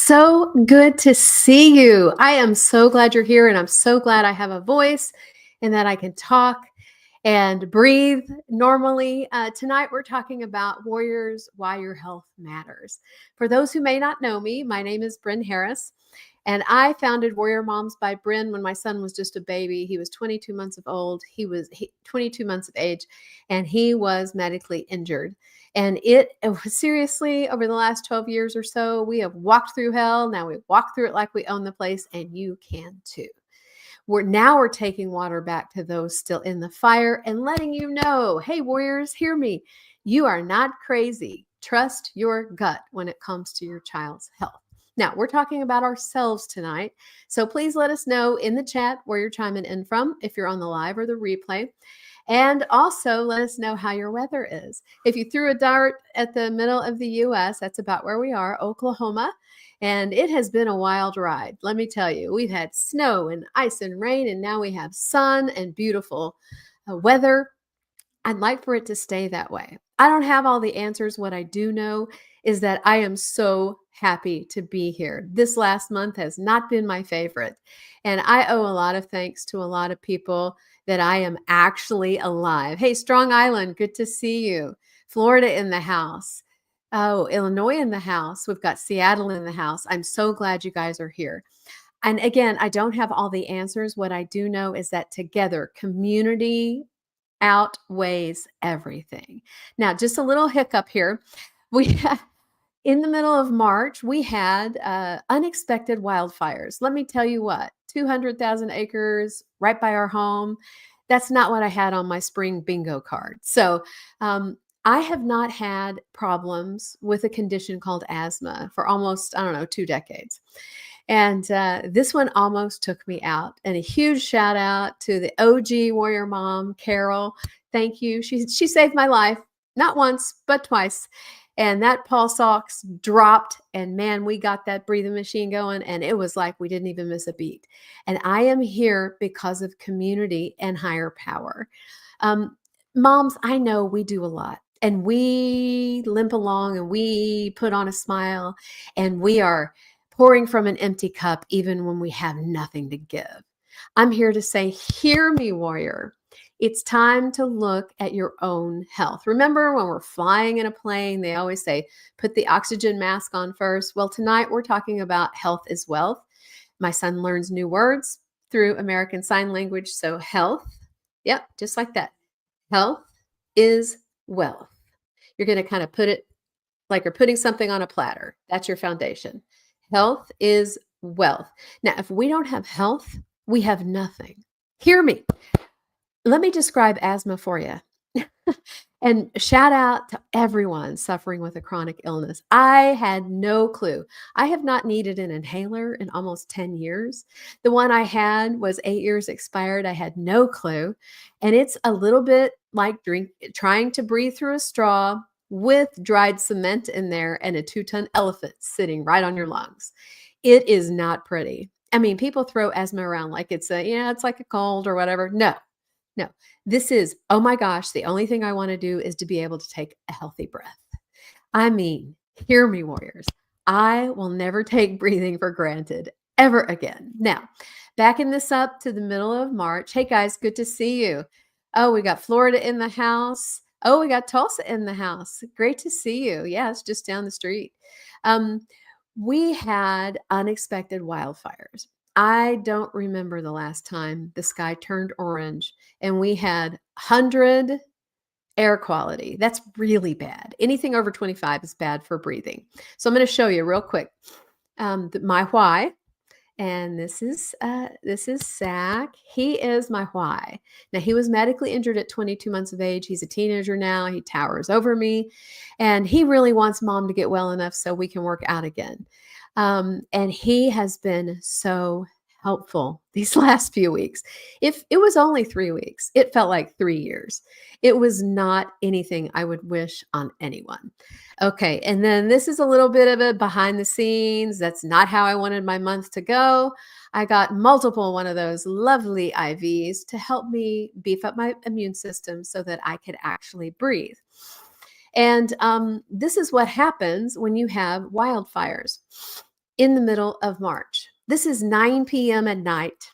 So good to see you. I am so glad you're here, and I'm so glad I have a voice and that I can talk and breathe normally. Tonight, we're talking about Warriors, why your health matters. For those who may not know me, my name is Bren Harris, and I founded Warrior Moms by Bren when my son was just a baby. He was 22 months of old. He was 22 months of age, and he was medically injured. And it was seriously over the last 12 years or so, we have walked through hell. Now we walk through it like we own the place, and you can too. We're taking water back to those still in the fire and letting you know, hey, warriors, hear me. You are not crazy. Trust your gut when it comes to your child's health. Now, we're talking about ourselves tonight. So please let us know in the chat where you're chiming in from, if you're on the live or the replay. And also let us know how your weather is. If you threw a dart at the middle of the US, that's about where we are, Oklahoma. And it has been a wild ride. Let me tell you, we've had snow and ice and rain, and now we have sun and beautiful weather. I'd like for it to stay that way. I don't have all the answers. What I do know is that I am so happy to be here. This last month has not been my favorite. And I owe a lot of thanks to a lot of people that I am actually alive. Hey, Strong Island, good to see you. Florida in the house. Oh, Illinois in the house. We've got Seattle in the house. I'm so glad you guys are here. And again, I don't have all the answers. What I do know is that together, community outweighs everything. Now, just a little hiccup here. We in the middle of March, we had unexpected wildfires. Let me tell you what, 200,000 acres right by our home. That's not what I had on my spring bingo card. So I have not had problems with a condition called asthma for almost, I don't know, 2 decades. And this one almost took me out. And a huge shout out to the OG warrior mom, Carol. Thank you. She saved my life, not once, but twice. And that pulse ox dropped, and man, we got that breathing machine going, and it was like we didn't even miss a beat. And I am here because of community and higher power. Moms, I know we do a lot, and we limp along, and we put on a smile, and we are pouring from an empty cup even when we have nothing to give. I'm here to say, hear me, warrior. It's time to look at your own health. Remember when we're flying in a plane, they always say, put the oxygen mask on first. Well, tonight we're talking about health is wealth. My son learns new words through American Sign Language. So health, yep, just like that. Health is wealth. You're going to kind of put it like you're putting something on a platter. That's your foundation. Health is wealth. Now, if we don't have health, we have nothing. Hear me. Let me describe asthma for you. And shout out to everyone suffering with a chronic illness. I had no clue. I have not needed an inhaler in almost 10 years. The one I had was 8 years expired. I had no clue. And it's a little bit like trying to breathe through a straw with dried cement in there and a 2-ton elephant sitting right on your lungs. It is not pretty. I mean, people throw asthma around like it's it's like a cold or whatever. No. This is, oh my gosh, the only thing I want to do is to be able to take a healthy breath. I mean, hear me, warriors. I will never take breathing for granted ever again. Now, backing this up to the middle of March. Hey guys, good to see you. Oh, we got Florida in the house. Oh, we got Tulsa in the house. Great to see you. Yeah, it's just down the street. We had unexpected wildfires. I don't remember the last time the sky turned orange and we had 100 air quality. That's really bad. Anything over 25 is bad for breathing. So I'm going to show you real quick my why. And this is Zach. He is my why. Now, he was medically injured at 22 months of age. He's a teenager now. He towers over me. And he really wants mom to get well enough so we can work out again. And he has been so helpful these last few weeks. If it was only 3 weeks, it felt like 3 years. It was not anything I would wish on anyone. Okay, and then this is a little bit of a behind the scenes. That's not how I wanted my month to go. I got multiple one of those lovely IVs to help me beef up my immune system so that I could actually breathe. And this is what happens when you have wildfires. in the middle of March. This is 9 p.m. at night.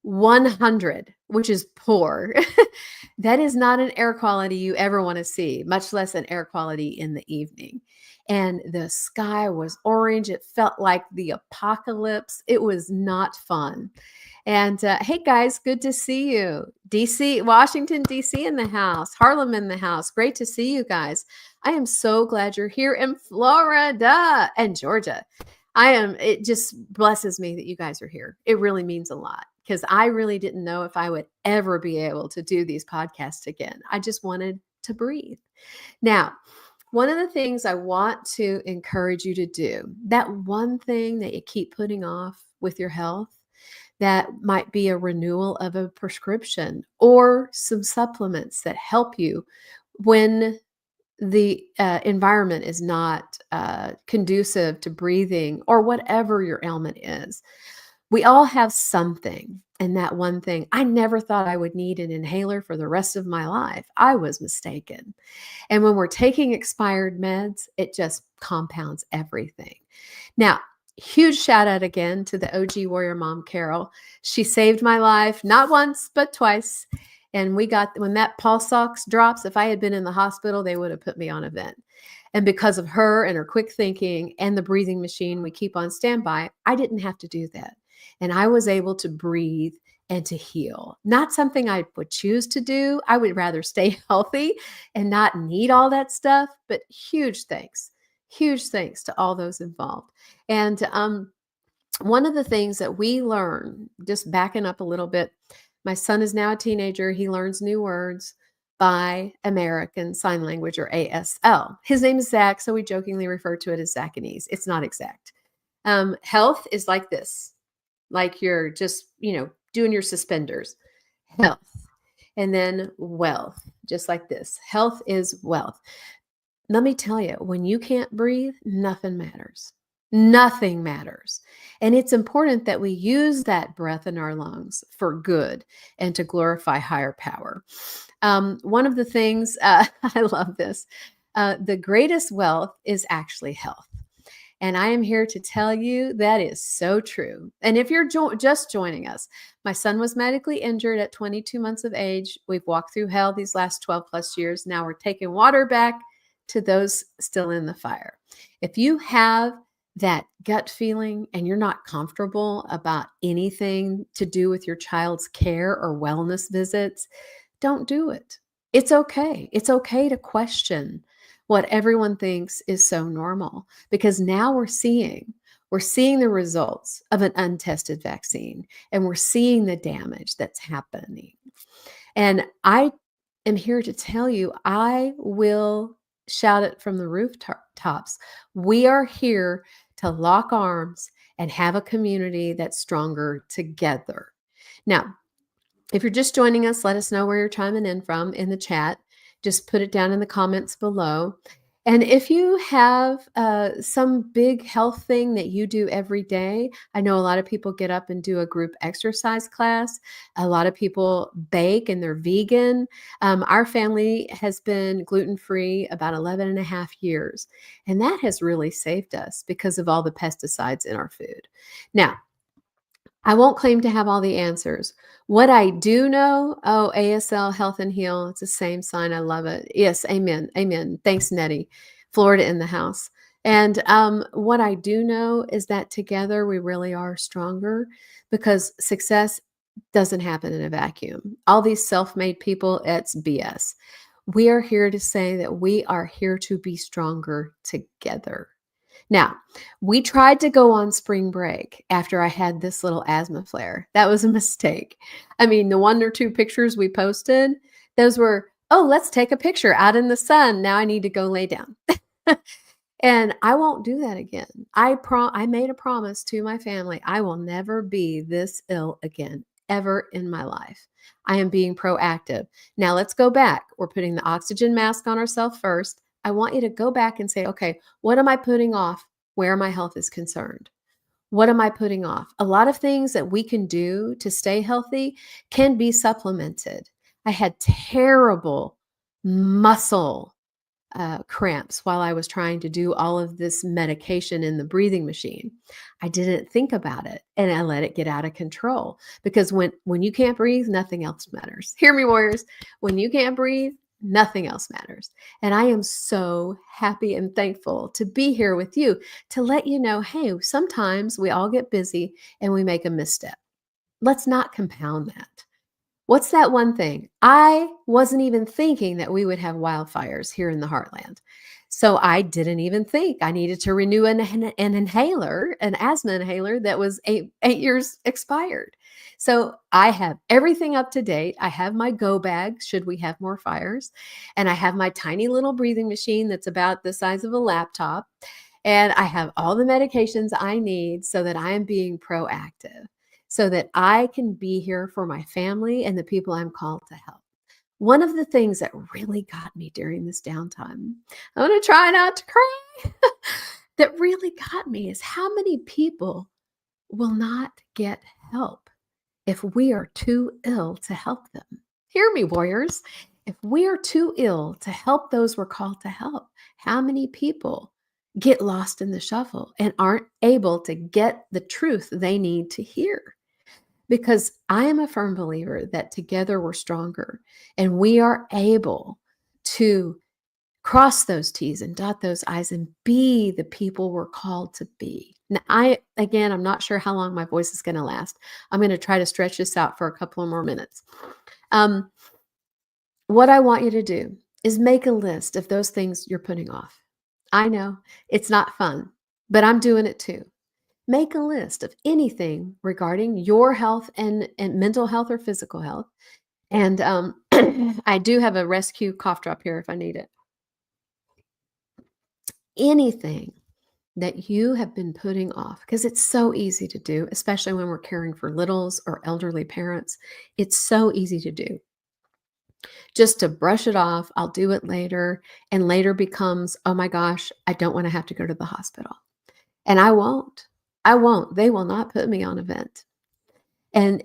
100, which is poor. That is not an air quality you ever want to see, much less an air quality in the evening. And the sky was orange. It felt like the apocalypse. It was not fun. And hey, guys, good to see you. DC, Washington, DC in the house, Harlem in the house. Great to see you guys. I am so glad you're here in Florida and Georgia. It just blesses me that you guys are here. It really means a lot because I really didn't know if I would ever be able to do these podcasts again. I just wanted to breathe. Now, one of the things I want to encourage you to do, that one thing that you keep putting off with your health, that might be a renewal of a prescription or some supplements that help you when the environment is not conducive to breathing or whatever your ailment is. We all have something, and that one thing, I never thought I would need an inhaler for the rest of my life. I was mistaken. And when we're taking expired meds, it just compounds everything. Now, huge shout out again to the OG Warrior Mom, Carol. She saved my life, not once, but twice. And when that pulse ox drops, if I had been in the hospital, they would have put me on a vent. And because of her and her quick thinking and the breathing machine we keep on standby, I didn't have to do that. And I was able to breathe and to heal. Not something I would choose to do. I would rather stay healthy and not need all that stuff, but huge thanks to all those involved. And one of the things that we learn, just backing up a little bit, my son is now a teenager. He learns new words by American Sign Language, or ASL. His name is Zach, so we jokingly refer to it as Zachanese. It's not exact. Health is like this, like you're just, doing your suspenders. Health. And then wealth, just like this. Health is wealth. Let me tell you, when you can't breathe, nothing matters. Nothing matters. And it's important that we use that breath in our lungs for good and to glorify higher power. One of the things, I love this, the greatest wealth is actually health. And I am here to tell you that is so true. And if you're just joining us, my son was medically injured at 22 months of age. We've walked through hell these last 12 plus years. Now we're taking water back to those still in the fire. If you have that gut feeling and you're not comfortable about anything to do with your child's care or wellness visits, don't do it. It's okay. It's okay to question what everyone thinks is so normal, because now we're seeing the results of an untested vaccine, and we're seeing the damage that's happening. And I am here to tell you, I will shout it from the rooftops. We are here to lock arms and have a community that's stronger together. Now, if you're just joining us, let us know where you're chiming in from in the chat. Just put it down in the comments below. And if you have some big health thing that you do every day, I know a lot of people get up and do a group exercise class. A lot of people bake and they're vegan. Our family has been gluten-free about 11 and a half years. And that has really saved us because of all the pesticides in our food. Now, I won't claim to have all the answers. What I do know, ASL, Health and Heal, it's the same sign. I love it. Yes, amen, amen. Thanks, Nettie. Florida in the house. And what I do know is that together we really are stronger, because success doesn't happen in a vacuum. All these self-made people, it's BS. We are here to say that we are here to be stronger together. Now, we tried to go on spring break after I had this little asthma flare. That was a mistake. I mean, the 1 or 2 pictures we posted, those were, let's take a picture out in the sun. Now I need to go lay down. And I won't do that again. I made a promise to my family. I will never be this ill again, ever in my life. I am being proactive. Now let's go back. We're putting the oxygen mask on ourselves first. I want you to go back and say, okay, what am I putting off where my health is concerned? What am I putting off? A lot of things that we can do to stay healthy can be supplemented. I had terrible muscle cramps while I was trying to do all of this medication in the breathing machine. I didn't think about it and I let it get out of control because when you can't breathe, nothing else matters. Hear me, warriors. When you can't breathe, nothing else matters. And I am so happy and thankful to be here with you to let you know, hey, sometimes we all get busy and we make a misstep. Let's not compound that. What's that one thing? I wasn't even thinking that we would have wildfires here in the heartland. So I didn't even think I needed to renew an inhaler, an asthma inhaler that was 8 years expired. So I have everything up to date. I have my go bag should we have more fires. And I have my tiny little breathing machine that's about the size of a laptop. And I have all the medications I need so that I am being proactive so that I can be here for my family and the people I'm called to help. One of the things that really got me during this downtime, I'm going to try not to cry, that really got me is how many people will not get help if we are too ill to help them. Hear me, warriors. If we are too ill to help those we're called to help, how many people get lost in the shuffle and aren't able to get the truth they need to hear? Because I am a firm believer that together we're stronger and we are able to cross those T's and dot those I's and be the people we're called to be. Now, I'm not sure how long my voice is going to last. I'm going to try to stretch this out for a couple of more minutes. What I want you to do is make a list of those things you're putting off. I know it's not fun, but I'm doing it too. Make a list of anything regarding your health and mental health or physical health. And I do have a rescue cough drop here if I need it. Anything that you have been putting off, because it's so easy to do, especially when we're caring for littles or elderly parents. It's so easy to do. Just to brush it off, I'll do it later. And later becomes, oh my gosh, I don't want to have to go to the hospital. And I won't. I won't. They will not put me on a vent. And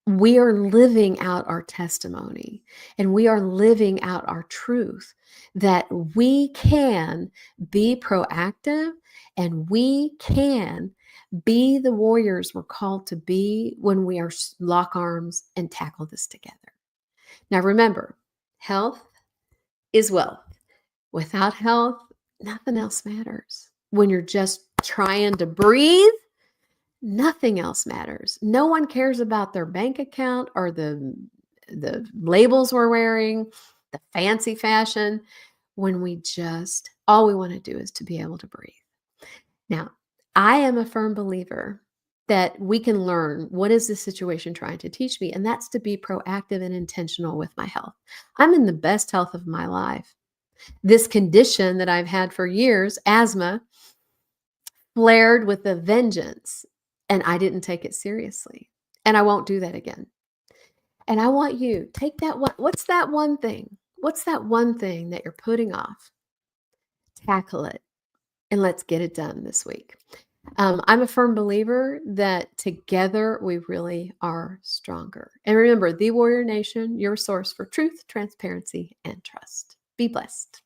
we are living out our testimony and we are living out our truth that we can be proactive and we can be the warriors we're called to be when we are lock arms and tackle this together. Now remember, health is wealth. Without health, nothing else matters. When you're just trying to breathe, nothing else matters. No one cares about their bank account or the labels we're wearing, the fancy fashion, when we just, all we want to do is to be able to breathe. Now, I am a firm believer that we can learn what is this situation trying to teach me, and that's to be proactive and intentional with my health. I'm in the best health of my life. This condition that I've had for years, asthma, flared with a vengeance, and I didn't take it seriously. And I won't do that again. And I want you, take that one. What's that one thing? What's that one thing that you're putting off? Tackle it and let's get it done this week. I'm a firm believer that together we really are stronger. And remember, the Warrior Nation, your source for truth, transparency, and trust. Be blessed.